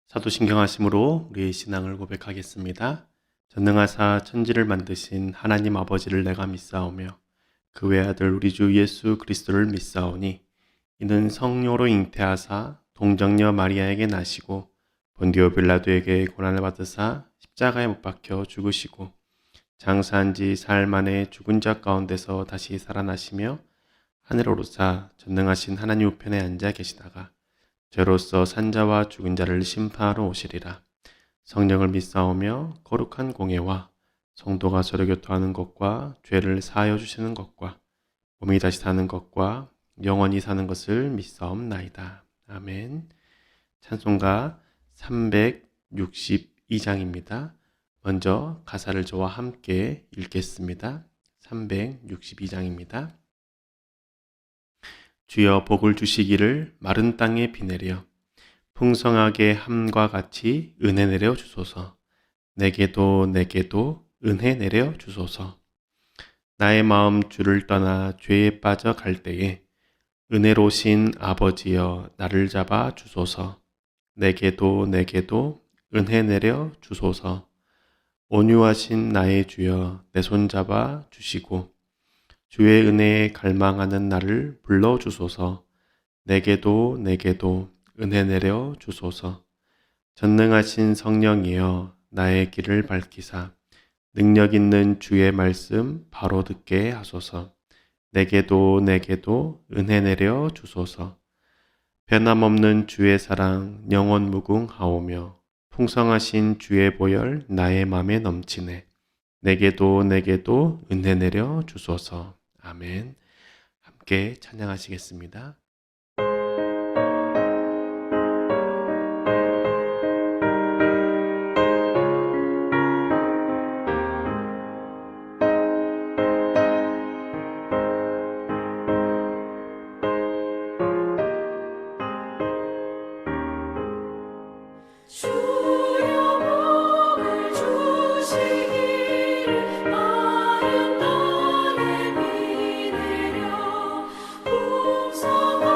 사도신경하심으로 우리의 신앙을 고백하겠습니다. 전능하사 천지를 만드신 하나님 아버지를 내가 믿사오며 그 외아들 우리 주 예수 그리스도를 믿사오니 이는 성령으로 잉태하사 동정녀 마리아에게 나시고 본디오 빌라도에게 고난을 받으사 십자가에 못 박혀 죽으시고 장사한 지 사흘 만에 죽은 자 가운데서 다시 살아나시며 하늘 오르사 전능하신 하나님 우편에 앉아 계시다가 죄로서 산자와 죽은 자를 심판하러 오시리라. 성령을 믿사오며 거룩한 공예와 성도가 서로 교통하는 것과 죄를 사하여 주시는 것과 몸이 다시 사는 것과 영원히 사는 것을 믿사옵나이다. 아멘. 찬송가 362장입니다. 먼저 가사를 저와 함께 읽겠습니다. 362장입니다. 주여 복을 주시기를 마른 땅에 비 내려 풍성하게 함과 같이 은혜 내려 주소서. 내게도 은혜 내려 주소서. 나의 마음 주를 떠나 죄에 빠져 갈 때에 은혜로우신 아버지여 나를 잡아 주소서. 내게도 은혜 내려 주소서. 온유하신 나의 주여 내 손 잡아 주시고 주의 은혜에 갈망하는 나를 불러주소서. 내게도 은혜 내려 주소서. 전능하신 성령이여 나의 길을 밝히사 능력 있는 주의 말씀 바로 듣게 하소서. 내게도 은혜 내려 주소서. 변함없는 주의 사랑 영원 무궁하오며 풍성하신 주의 보혈 나의 맘에 넘치네. 내게도 은혜 내려 주소서. 아멘. 함께 찬양하시겠습니다. 마른 땅에 비 내려 풍성한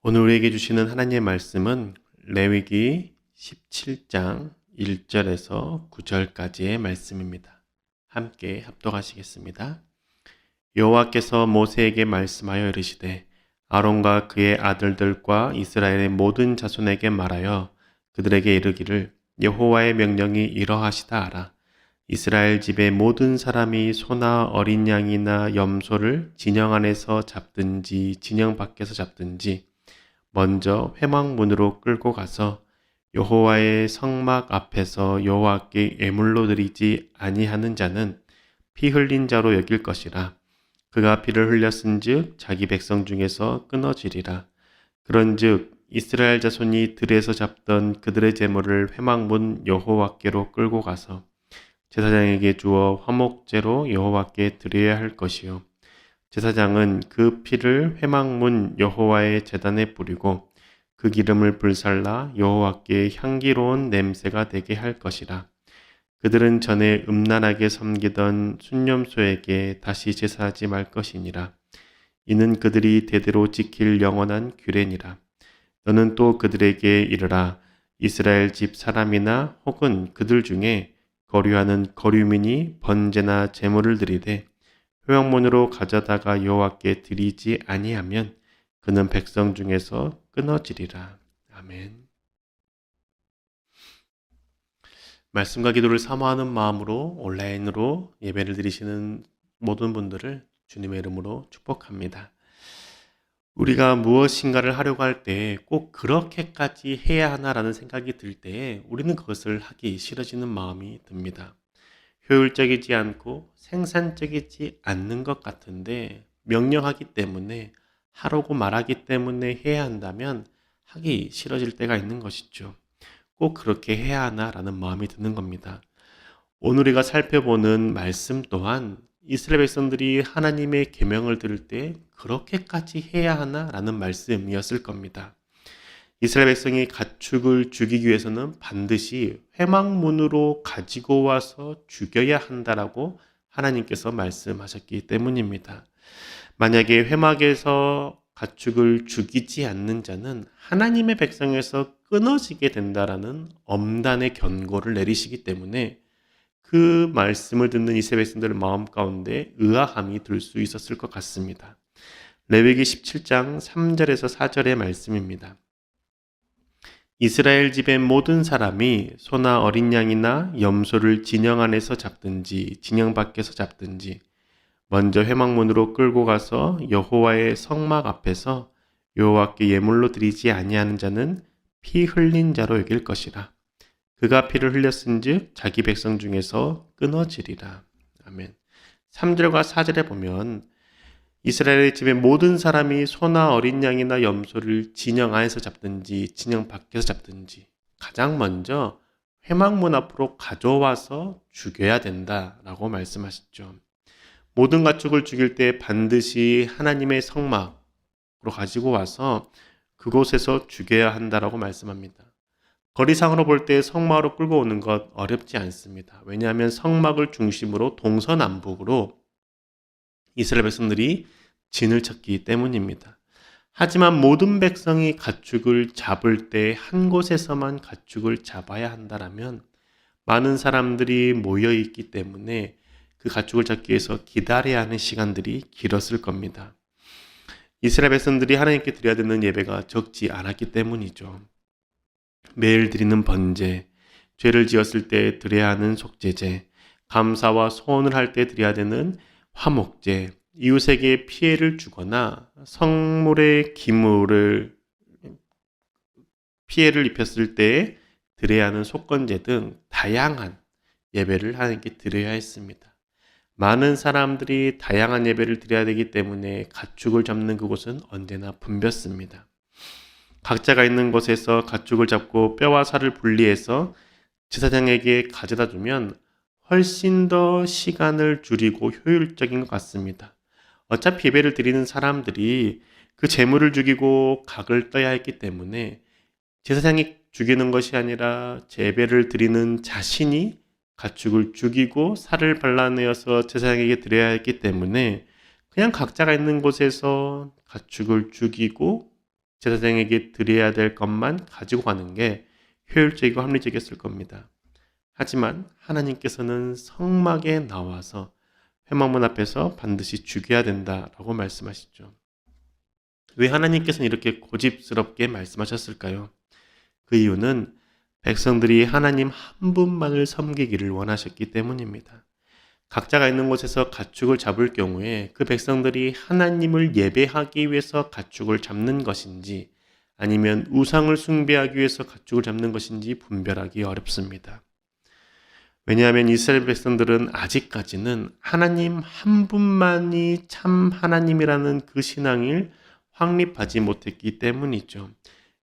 오늘 우리에게 주시는 하나님의 말씀은 레위기 17장 1절에서 9절까지의 말씀입니다. 함께 합독하시겠습니다. 여호와께서 모세에게 말씀하여 이르시되 아론과 그의 아들들과 이스라엘의 모든 자손에게 말하여 그들에게 이르기를 여호와의 명령이 이러하시다 하라. 이스라엘 집의 모든 사람이 소나 어린 양이나 염소를 진영 안에서 잡든지 진영 밖에서 잡든지 먼저 회막문으로 끌고 가서 여호와의 성막 앞에서 여호와께 예물로 드리지 아니하는 자는 피 흘린 자로 여길 것이라. 그가 피를 흘렸은즉 자기 백성 중에서 끊어지리라. 그런즉 이스라엘 자손이 들에서 잡던 그들의 제물을 회막문 여호와께로 끌고 가서 제사장에게 주어 화목제로 여호와께 드려야 할 것이요. 제사장은 그 피를 회막문 여호와의 제단에 뿌리고 그 기름을 불살라 여호와께 향기로운 냄새가 되게 할 것이라. 그들은 전에 음란하게 섬기던 순념소에게 다시 제사하지 말 것이니라. 이는 그들이 대대로 지킬 영원한 규례니라. 너는 또 그들에게 이르라. 이스라엘 집 사람이나 혹은 그들 중에 거류하는 거류민이 번제나 제물을 드리되 회막문으로 가져다가 여호와께 드리지 아니하면 그는 백성 중에서 끊어지리라. 아멘. 말씀과 기도를 사모하는 마음으로 온라인으로 예배를 드리시는 모든 분들을 주님의 이름으로 축복합니다. 우리가 무엇인가를 하려고 할 때 꼭 그렇게까지 해야 하나라는 생각이 들 때 우리는 그것을 하기 싫어지는 마음이 듭니다. 효율적이지 않고 생산적이지 않는 것 같은데 명령하기 때문에 하라고 말하기 때문에 해야 한다면 하기 싫어질 때가 있는 것이죠. 꼭 그렇게 해야 하나라는 마음이 드는 겁니다. 오늘 우리가 살펴보는 말씀 또한 이스라엘 백성들이 하나님의 계명을 들을 때 그렇게까지 해야 하나라는 말씀이었을 겁니다. 이스라엘 백성이 가축을 죽이기 위해서는 반드시 회막문으로 가지고 와서 죽여야 한다라고 하나님께서 말씀하셨기 때문입니다. 만약에 회막에서 가축을 죽이지 않는 자는 하나님의 백성에서 끊어지게 된다라는 엄단의 경고를 내리시기 때문에 그 말씀을 듣는 이스라엘 백성들의 마음 가운데 의아함이 들 수 있었을 것 같습니다. 레위기 17장 3절에서 4절의 말씀입니다. 이스라엘 집의 모든 사람이 소나 어린 양이나 염소를 진영 안에서 잡든지 진영 밖에서 잡든지 먼저 회막문으로 끌고 가서 여호와의 성막 앞에서 여호와께 예물로 드리지 아니하는 자는 피 흘린 자로 여길 것이라. 그가 피를 흘렸은즉 자기 백성 중에서 끊어지리라. 아멘. 3절과 4절에 보면 이스라엘 집의 모든 사람이 소나 어린 양이나 염소를 진영 안에서 잡든지 진영 밖에서 잡든지 가장 먼저 회막문 앞으로 가져와서 죽여야 된다라고 말씀하셨죠. 모든 가축을 죽일 때 반드시 하나님의 성막으로 가지고 와서 그곳에서 죽여야 한다라고 말씀합니다. 거리상으로 볼 때 성막으로 끌고 오는 것 어렵지 않습니다. 왜냐하면 성막을 중심으로 동서남북으로 이스라엘 백성들이 진을 쳤기 때문입니다. 하지만 모든 백성이 가축을 잡을 때 한 곳에서만 가축을 잡아야 한다라면 많은 사람들이 모여 있기 때문에 그 가축을 잡기 위해서 기다려야 하는 시간들이 길었을 겁니다. 이스라엘 백성들이 하나님께 드려야 되는 예배가 적지 않았기 때문이죠. 매일 드리는 번제, 죄를 지었을 때 드려야 하는 속죄제, 감사와 소원을 할 때 드려야 되는 화목제, 이웃에게 피해를 주거나 성물의 기물을 피해를 입혔을 때 드려야 하는 속건제 등 다양한 예배를 하나님께 드려야 했습니다. 많은 사람들이 다양한 예배를 드려야 되기 때문에 가축을 잡는 그곳은 언제나 붐볐습니다. 각자가 있는 곳에서 가축을 잡고 뼈와 살을 분리해서 제사장에게 가져다 주면 훨씬 더 시간을 줄이고 효율적인 것 같습니다. 어차피 예배를 드리는 사람들이 그 제물을 죽이고 각을 떠야 했기 때문에 제사장이 죽이는 것이 아니라 제배를 드리는 자신이 가축을 죽이고 살을 발라내어서 제사장에게 드려야 했기 때문에 그냥 각자가 있는 곳에서 가축을 죽이고 제사장에게 드려야 될 것만 가지고 가는 게 효율적이고 합리적이었을 겁니다. 하지만 하나님께서는 성막에 나와서 회막문 앞에서 반드시 죽여야 된다라고 말씀하시죠. 왜 하나님께서는 이렇게 고집스럽게 말씀하셨을까요? 그 이유는 백성들이 하나님 한 분만을 섬기기를 원하셨기 때문입니다. 각자가 있는 곳에서 가축을 잡을 경우에 그 백성들이 하나님을 예배하기 위해서 가축을 잡는 것인지 아니면 우상을 숭배하기 위해서 가축을 잡는 것인지 분별하기 어렵습니다. 왜냐하면 이스라엘 백성들은 아직까지는 하나님 한 분만이 참 하나님이라는 그 신앙을 확립하지 못했기 때문이죠.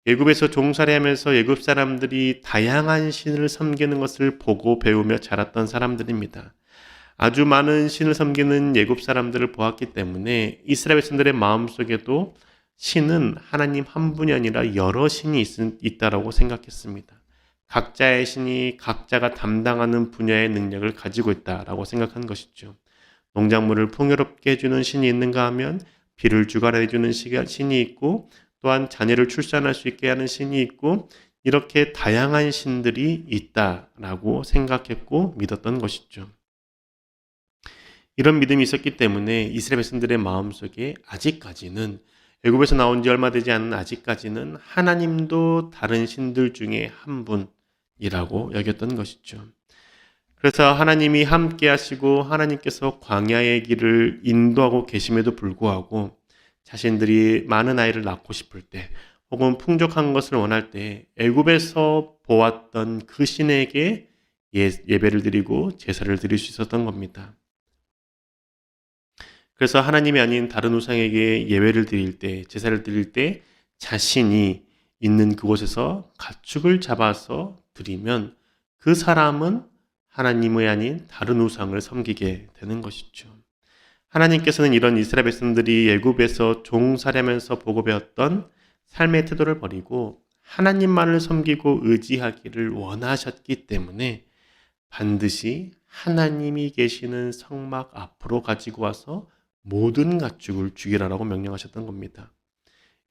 애굽에서 종살이하면서 애굽 사람들이 다양한 신을 섬기는 것을 보고 배우며 자랐던 사람들입니다. 아주 많은 신을 섬기는 애굽 사람들을 보았기 때문에 이스라엘 백성들의 마음속에도 신은 하나님 한 분이 아니라 여러 신이 있다라고 생각했습니다. 각자의 신이 각자가 담당하는 분야의 능력을 가지고 있다라고 생각한 것이죠. 농작물을 풍요롭게 해주는 신이 있는가 하면 비를 주관해 주는 신이 있고 또한 자녀를 출산할 수 있게 하는 신이 있고 이렇게 다양한 신들이 있다라고 생각했고 믿었던 것이죠. 이런 믿음이 있었기 때문에 이스라엘 백성들의 마음속에 아직까지는 애굽에서 나온 지 얼마 되지 않은 아직까지는 하나님도 다른 신들 중에 한 분이라고 여겼던 것이죠. 그래서 하나님이 함께 하시고 하나님께서 광야의 길을 인도하고 계심에도 불구하고 자신들이 많은 아이를 낳고 싶을 때 혹은 풍족한 것을 원할 때 애굽에서 보았던 그 신에게 예배를 드리고 제사를 드릴 수 있었던 겁니다. 그래서 하나님이 아닌 다른 우상에게 예배를 드릴 때, 제사를 드릴 때 자신이 있는 그곳에서 가축을 잡아서 드리면 그 사람은 하나님이 아닌 다른 우상을 섬기게 되는 것이죠. 하나님께서는 이런 이스라엘 백성들이 애굽에서 종살이하면서 보고 배웠던 삶의 태도를 버리고 하나님만을 섬기고 의지하기를 원하셨기 때문에 반드시 하나님이 계시는 성막 앞으로 가지고 와서 모든 가축을 죽이라라고 명령하셨던 겁니다.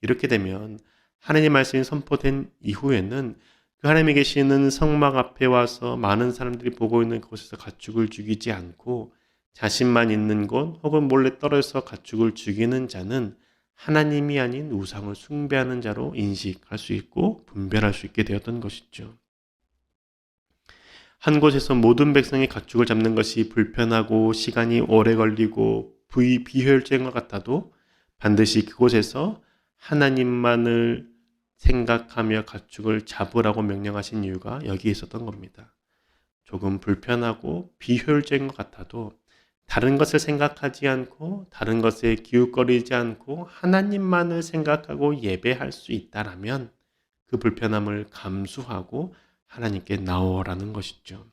이렇게 되면 하나님 말씀이 선포된 이후에는 그 하나님이 계시는 성막 앞에 와서 많은 사람들이 보고 있는 곳에서 가축을 죽이지 않고 자신만 있는 곳 혹은 몰래 떨어져서 가축을 죽이는 자는 하나님이 아닌 우상을 숭배하는 자로 인식할 수 있고 분별할 수 있게 되었던 것이죠. 한 곳에서 모든 백성이 가축을 잡는 것이 불편하고 시간이 오래 걸리고 비효율적인 것 같아도 반드시 그곳에서 하나님만을 생각하며 가축을 잡으라고 명령하신 이유가 여기에 있었던 겁니다. 조금 불편하고 비효율적인 것 같아도 다른 것을 생각하지 않고 다른 것에 기웃거리지 않고 하나님만을 생각하고 예배할 수 있다라면 그 불편함을 감수하고 하나님께 나오라는 것이죠.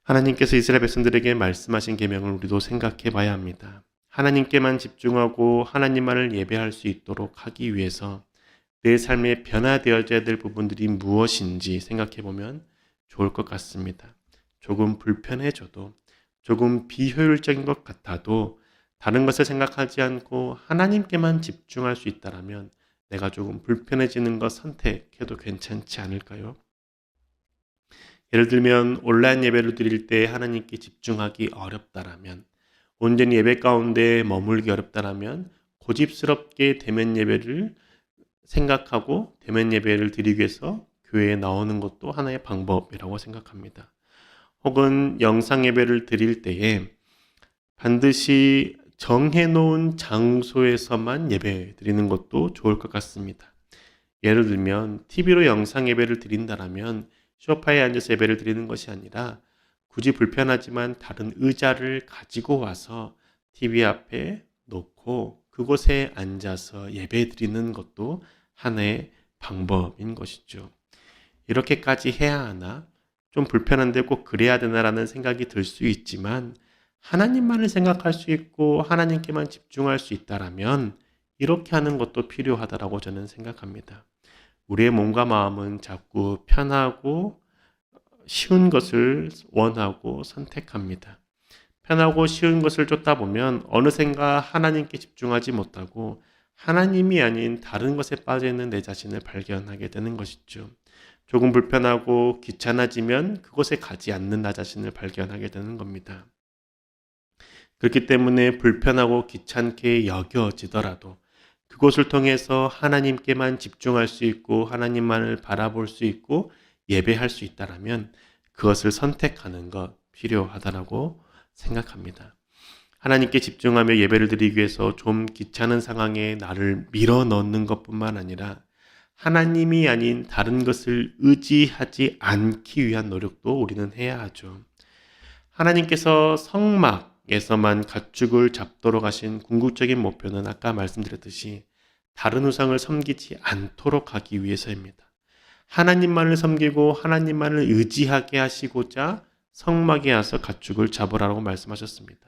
하나님께서 이스라엘 백성들에게 말씀하신 계명을 우리도 생각해 봐야 합니다. 하나님께만 집중하고 하나님만을 예배할 수 있도록 하기 위해서 내 삶에 변화되어져야 될 부분들이 무엇인지 생각해 보면 좋을 것 같습니다. 조금 불편해져도 조금 비효율적인 것 같아도 다른 것을 생각하지 않고 하나님께만 집중할 수 있다면 내가 조금 불편해지는 것 선택해도 괜찮지 않을까요? 예를 들면 온라인 예배를 드릴 때 하나님께 집중하기 어렵다라면 온전히 예배 가운데 머물기 어렵다라면 고집스럽게 대면 예배를 생각하고 대면 예배를 드리기 위해서 교회에 나오는 것도 하나의 방법이라고 생각합니다. 혹은 영상 예배를 드릴 때에 반드시 정해놓은 장소에서만 예배 드리는 것도 좋을 것 같습니다. 예를 들면 TV로 영상 예배를 드린다면 소파에 앉아서 예배를 드리는 것이 아니라 굳이 불편하지만 다른 의자를 가지고 와서 TV 앞에 놓고 그곳에 앉아서 예배 드리는 것도 하나의 방법인 것이죠. 이렇게까지 해야 하나? 좀 불편한데 꼭 그래야 되나라는 생각이 들 수 있지만 하나님만을 생각할 수 있고 하나님께만 집중할 수 있다라면 이렇게 하는 것도 필요하다라고 저는 생각합니다. 우리의 몸과 마음은 자꾸 편하고 쉬운 것을 원하고 선택합니다. 편하고 쉬운 것을 쫓다 보면 어느샌가 하나님께 집중하지 못하고 하나님이 아닌 다른 것에 빠져 있는 내 자신을 발견하게 되는 것이죠. 조금 불편하고 귀찮아지면 그곳에 가지 않는 나 자신을 발견하게 되는 겁니다. 그렇기 때문에 불편하고 귀찮게 여겨지더라도 그곳을 통해서 하나님께만 집중할 수 있고 하나님만을 바라볼 수 있고 예배할 수 있다라면 그것을 선택하는 것 필요하다라고 생각합니다. 하나님께 집중하며 예배를 드리기 위해서 좀 귀찮은 상황에 나를 밀어넣는 것뿐만 아니라 하나님이 아닌 다른 것을 의지하지 않기 위한 노력도 우리는 해야 하죠. 하나님께서 성막에서만 가축을 잡도록 하신 궁극적인 목표는 아까 말씀드렸듯이 다른 우상을 섬기지 않도록 하기 위해서입니다. 하나님만을 섬기고 하나님만을 의지하게 하시고자 성막에 와서 가축을 잡으라고 말씀하셨습니다.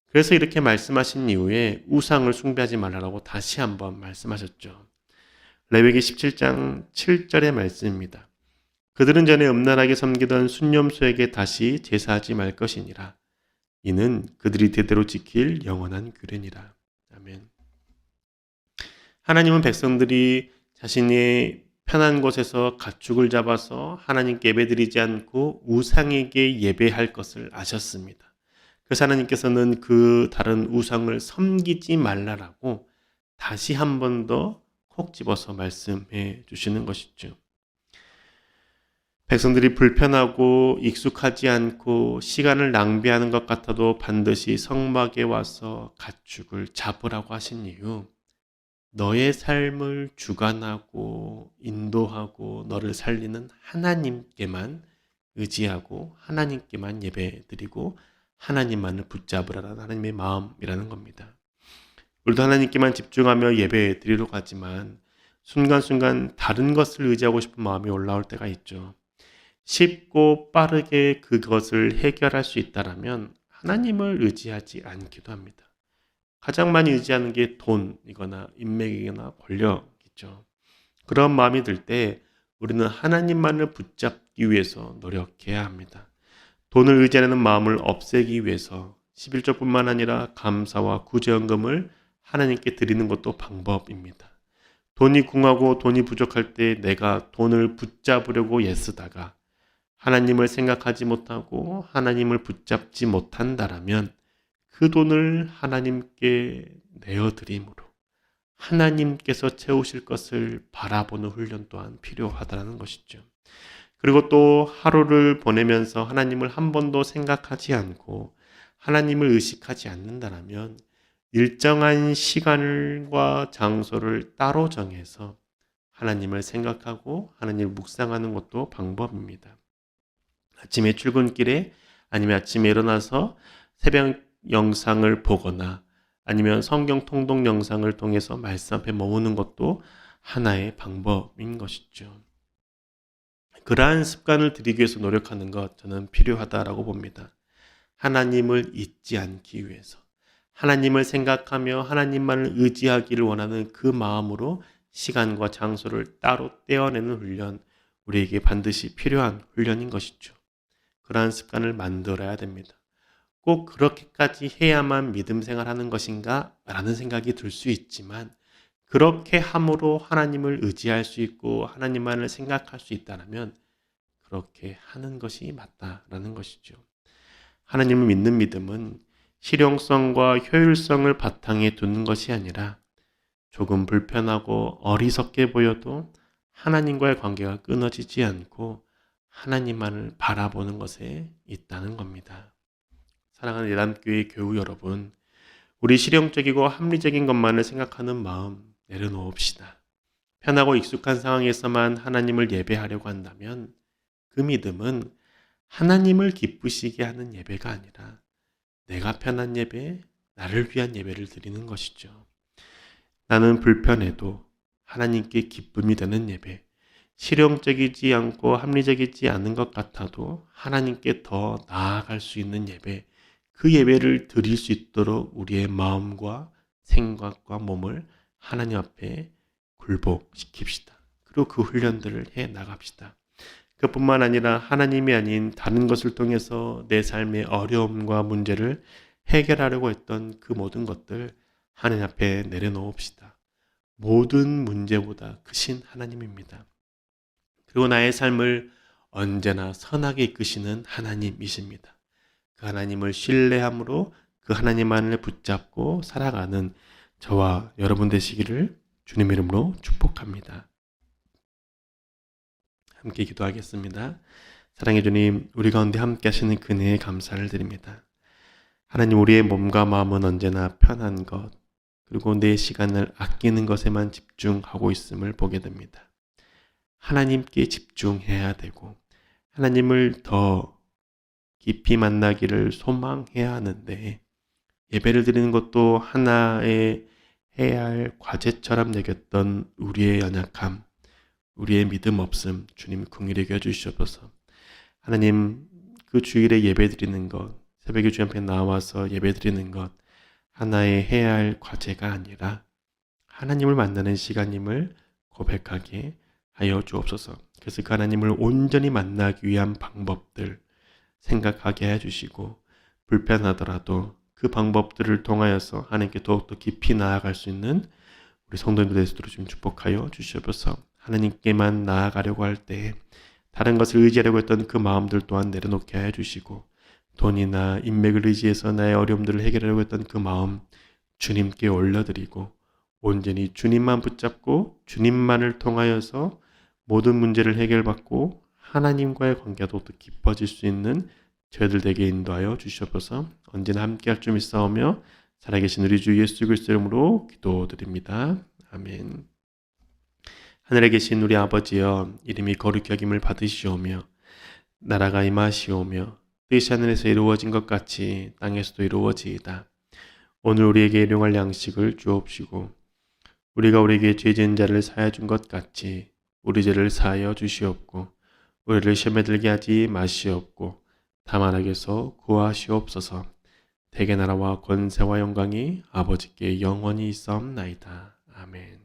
그래서 이렇게 말씀하신 이후에 우상을 숭배하지 말라고 다시 한번 말씀하셨죠. 레위기 17장 7절의 말씀입니다. 그들은 전에 음란하게 섬기던 순념소에게 다시 제사하지 말 것이니라. 이는 그들이 대대로 지킬 영원한 규례니라. 아멘. 하나님은 백성들이 자신의 편한 곳에서 가축을 잡아서 하나님께 예배드리지 않고 우상에게 예배할 것을 아셨습니다. 그래서 하나님께서는 그 다른 우상을 섬기지 말라라고 다시 한 번 더 콕 집어서 말씀해 주시는 것이죠. 백성들이 불편하고 익숙하지 않고 시간을 낭비하는 것 같아도 반드시 성막에 와서 가축을 잡으라고 하신 이유, 너의 삶을 주관하고 인도하고 너를 살리는 하나님께만 의지하고 하나님께만 예배드리고 하나님만을 붙잡으라는 하나님의 마음이라는 겁니다. 우리도 하나님께만 집중하며 예배드리러 가지만 순간순간 다른 것을 의지하고 싶은 마음이 올라올 때가 있죠. 쉽고 빠르게 그것을 해결할 수 있다면 하나님을 의지하지 않기도 합니다. 가장 많이 의지하는 게 돈이거나 인맥이거나 권력이죠. 그런 마음이 들 때 우리는 하나님만을 붙잡기 위해서 노력해야 합니다. 돈을 의지하는 마음을 없애기 위해서 11조뿐만 아니라 감사와 구제헌금을 하나님께 드리는 것도 방법입니다. 돈이 궁하고 돈이 부족할 때 내가 돈을 붙잡으려고 애쓰다가 하나님을 생각하지 못하고 하나님을 붙잡지 못한다라면 그 돈을 하나님께 내어드림으로 하나님께서 채우실 것을 바라보는 훈련 또한 필요하다는 것이죠. 그리고 또 하루를 보내면서 하나님을 한 번도 생각하지 않고 하나님을 의식하지 않는다면 일정한 시간과 장소를 따로 정해서 하나님을 생각하고 하나님을 묵상하는 것도 방법입니다. 아침에 출근길에 아니면 아침에 일어나서 새벽 영상을 보거나 아니면 성경 통독 영상을 통해서 말씀 앞에 머무는 것도 하나의 방법인 것이죠. 그러한 습관을 들이기 위해서 노력하는 것 저는 필요하다라고 봅니다. 하나님을 잊지 않기 위해서 하나님을 생각하며 하나님만을 의지하기를 원하는 그 마음으로 시간과 장소를 따로 떼어내는 훈련, 우리에게 반드시 필요한 훈련인 것이죠. 그러한 습관을 만들어야 됩니다. 꼭 그렇게까지 해야만 믿음 생활하는 것인가? 라는 생각이 들 수 있지만 그렇게 함으로 하나님을 의지할 수 있고 하나님만을 생각할 수 있다면 그렇게 하는 것이 맞다라는 것이죠. 하나님을 믿는 믿음은 실용성과 효율성을 바탕에 두는 것이 아니라 조금 불편하고 어리석게 보여도 하나님과의 관계가 끊어지지 않고 하나님만을 바라보는 것에 있다는 겁니다. 사랑하는 예담교회 교우 여러분, 우리 실용적이고 합리적인 것만을 생각하는 마음 내려놓읍시다. 편하고 익숙한 상황에서만 하나님을 예배하려고 한다면 그 믿음은 하나님을 기쁘시게 하는 예배가 아니라 내가 편한 예배, 나를 위한 예배를 드리는 것이죠. 나는 불편해도 하나님께 기쁨이 되는 예배, 실용적이지 않고 합리적이지 않은 것 같아도 하나님께 더 나아갈 수 있는 예배, 그 예배를 드릴 수 있도록 우리의 마음과 생각과 몸을 하나님 앞에 굴복시킵시다. 그리고 그 훈련들을 해 나갑시다. 그뿐만 아니라 하나님이 아닌 다른 것을 통해서 내 삶의 어려움과 문제를 해결하려고 했던 그 모든 것들 하나님 앞에 내려놓읍시다. 모든 문제보다 크신 하나님입니다. 그리고 나의 삶을 언제나 선하게 이끄시는 하나님이십니다. 그 하나님을 신뢰함으로 그 하나님만을 붙잡고 살아가는 저와 여러분 되시기를 주님 이름으로 축복합니다. 함께 기도하겠습니다. 사랑해 주님, 우리 가운데 함께 하시는 그 은혜에 감사를 드립니다. 하나님, 우리의 몸과 마음은 언제나 편한 것, 그리고 내 시간을 아끼는 것에만 집중하고 있음을 보게 됩니다. 하나님께 집중해야 되고 하나님을 더 깊이 만나기를 소망해야 하는데 예배를 드리는 것도 하나의 해야 할 과제처럼 여겼던 우리의 연약함, 우리의 믿음 없음 주님 긍휼히 여겨 주시옵소서. 하나님, 그 주일에 예배 드리는 것, 새벽에 주님 앞에 나와서 예배 드리는 것 하나의 해야 할 과제가 아니라 하나님을 만나는 시간임을 고백하게 하여 주옵소서. 그래서 그 하나님을 온전히 만나기 위한 방법들 생각하게 해주시고 불편하더라도 그 방법들을 통하여서 하나님께 더욱더 깊이 나아갈 수 있는 우리 성도님들 되시도록 좀 축복하여 주시옵소서. 하나님께만 나아가려고 할 때 다른 것을 의지하려고 했던 그 마음들 또한 내려놓게 해주시고 돈이나 인맥을 의지해서 나의 어려움들을 해결하려고 했던 그 마음 주님께 올려드리고 온전히 주님만 붙잡고 주님만을 통하여서 모든 문제를 해결받고 하나님과의 관계가 더욱더 깊어질 수 있는 저희들 되게 인도하여 주시옵소서. 언제나 함께할 줄 믿사오며 살아계신 우리 주 예수 그리스도 이름으로 기도드립니다. 아멘. 하늘에 계신 우리 아버지여, 이름이 거룩히 여김을 받으시오며 나라가 임하시오며 뜻이 하늘에서 이루어진 것 같이 땅에서도 이루어지이다. 오늘 우리에게 일용할 양식을 주옵시고 우리가 우리에게 죄 지은 자를 사하여 준 것 같이 우리 죄를 사하여 주시옵고 우리를 시험에 들게 하지 마시옵고 다만 악에서 구하시옵소서. 대개 나라와 권세와 영광이 아버지께 영원히 있사옵나이다. 아멘.